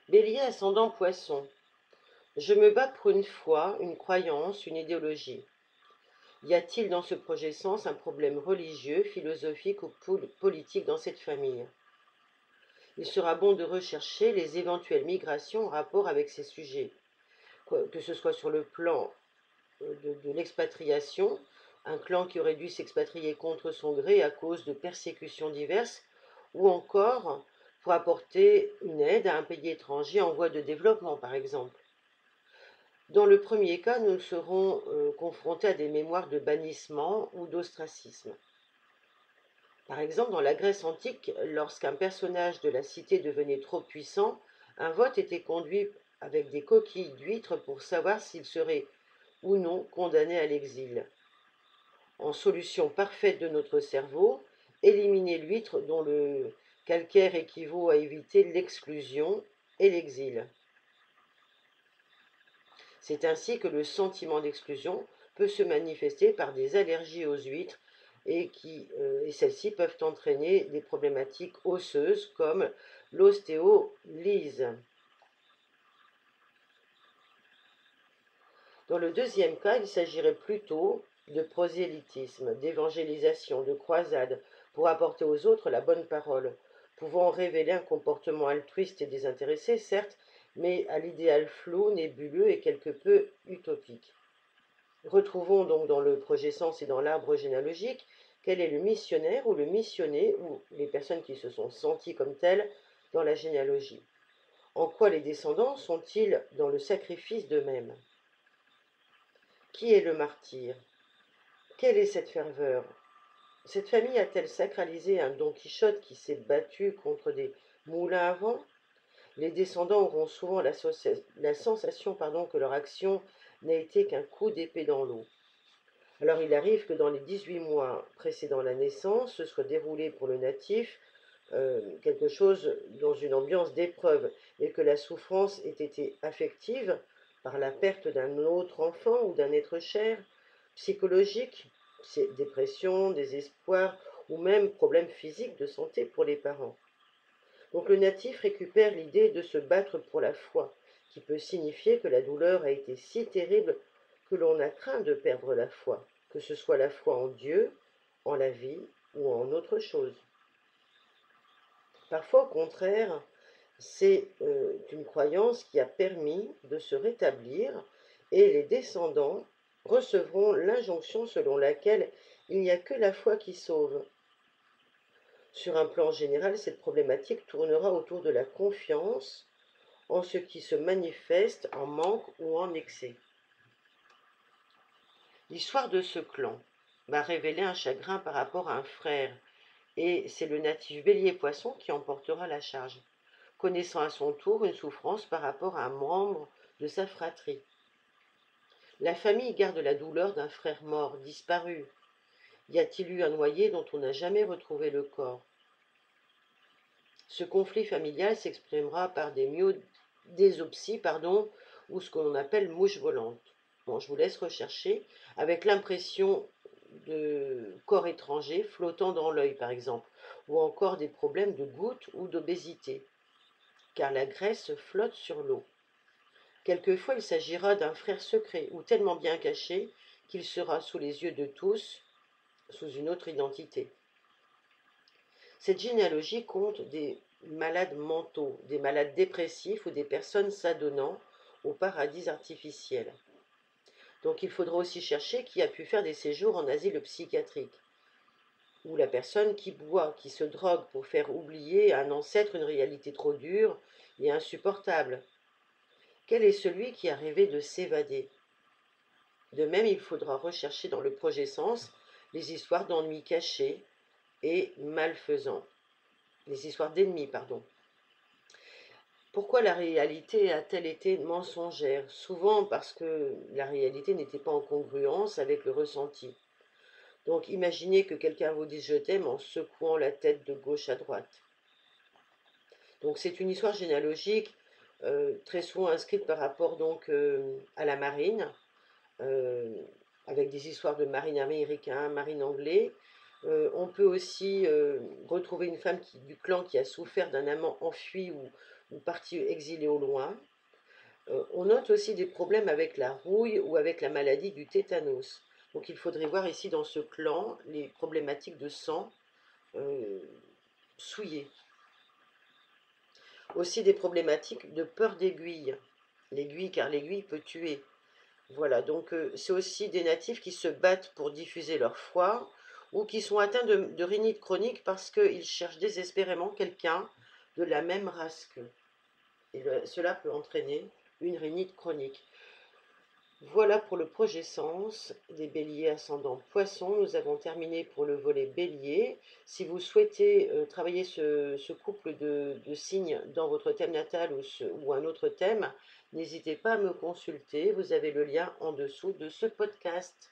Bélier ascendant Poisson. Je me bats pour une foi, une croyance, une idéologie. Y a-t-il dans ce projet sens un problème religieux, philosophique ou politique dans cette famille? Il sera bon de rechercher les éventuelles migrations en rapport avec ces sujets, que ce soit sur le plan de l'expatriation, un clan qui aurait dû s'expatrier contre son gré à cause de persécutions diverses, ou encore pour apporter une aide à un pays étranger en voie de développement, par exemple. Dans le premier cas, nous serons confrontés à des mémoires de bannissement ou d'ostracisme. Par exemple, dans la Grèce antique, lorsqu'un personnage de la cité devenait trop puissant, un vote était conduit avec des coquilles d'huîtres pour savoir s'il serait ou non condamné à l'exil. En solution parfaite de notre cerveau, éliminer l'huître dont le calcaire équivaut à éviter l'exclusion et l'exil. C'est ainsi que le sentiment d'exclusion peut se manifester par des allergies aux huîtres et celles-ci peuvent entraîner des problématiques osseuses comme l'ostéolyse. Dans le deuxième cas, il s'agirait plutôt de prosélytisme, d'évangélisation, de croisade, pour apporter aux autres la bonne parole, pouvant révéler un comportement altruiste et désintéressé, certes, mais à l'idéal flou, nébuleux et quelque peu utopique. Retrouvons donc dans le projet sens et dans l'arbre généalogique quel est le missionnaire ou le missionné ou les personnes qui se sont senties comme telles dans la généalogie. En quoi les descendants sont-ils dans le sacrifice d'eux-mêmes? Qui est le martyr? Quelle est cette ferveur? Cette famille a-t-elle sacralisé un Don Quichotte qui s'est battu contre des moulins à vent? Les descendants auront souvent la sensation que leur action n'a été qu'un coup d'épée dans l'eau. Alors il arrive que dans les 18 mois précédant la naissance, se soit déroulé pour le natif quelque chose dans une ambiance d'épreuve et que la souffrance ait été affective par la perte d'un autre enfant ou d'un être cher, psychologique, dépression, désespoir ou même problème physique de santé pour les parents. Donc le natif récupère l'idée de se battre pour la foi, qui peut signifier que la douleur a été si terrible que l'on a craint de perdre la foi, que ce soit la foi en Dieu, en la vie ou en autre chose. Parfois, au contraire, c'est une croyance qui a permis de se rétablir et les descendants recevront l'injonction selon laquelle il n'y a que la foi qui sauve. Sur un plan général, cette problématique tournera autour de la confiance en ce qui se manifeste en manque ou en excès. L'histoire de ce clan va révéler un chagrin par rapport à un frère, et c'est le natif Bélier-Poisson qui en portera la charge, connaissant à son tour une souffrance par rapport à un membre de sa fratrie. La famille garde la douleur d'un frère mort, disparu. Y a-t-il eu un noyé dont on n'a jamais retrouvé le corps? Ce conflit familial s'exprimera par désopsies, ou ce que l'on appelle mouches volantes. Bon, je vous laisse rechercher, avec l'impression de corps étrangers flottant dans l'œil, par exemple, ou encore des problèmes de gouttes ou d'obésité, car la graisse flotte sur l'eau. Quelquefois, il s'agira d'un frère secret ou tellement bien caché qu'il sera sous les yeux de tous, sous une autre identité. Cette généalogie compte des malades mentaux, des malades dépressifs ou des personnes s'adonnant au paradis artificiel. Donc il faudra aussi chercher qui a pu faire des séjours en asile psychiatrique, ou la personne qui boit, qui se drogue pour faire oublier à un ancêtre une réalité trop dure et insupportable. Quel est celui qui a rêvé de s'évader? De même, il faudra rechercher dans le projet sens les histoires d'ennuis cachés et malfaisants. Les histoires d'ennemis, pardon. Pourquoi la réalité a-t-elle été mensongère? Souvent parce que la réalité n'était pas en congruence avec le ressenti. Donc imaginez que quelqu'un vous dise je t'aime en secouant la tête de gauche à droite. Donc c'est une histoire généalogique très souvent inscrite par rapport à la marine, euh, avec des histoires de marine américain, marine anglais. On peut aussi retrouver une femme du clan qui a souffert d'un amant enfui ou ou partis exilés au loin. On note aussi des problèmes avec la rouille ou avec la maladie du tétanos. Donc il faudrait voir ici dans ce clan les problématiques de sang euh, souillé. Aussi des problématiques de peur d'aiguille. L'aiguille, car l'aiguille peut tuer. Voilà, donc c'est aussi des natifs qui se battent pour diffuser leur foi ou qui sont atteints de rhinite chronique parce qu'ils cherchent désespérément quelqu'un de la même race qu'eux. Et cela peut entraîner une rhinite chronique. Voilà pour le projet Sens des béliers ascendant poisson. Nous avons terminé pour le volet bélier. Si vous souhaitez travailler ce couple de signes dans votre thème natal ou un autre thème, n'hésitez pas à me consulter. Vous avez le lien en dessous de ce podcast.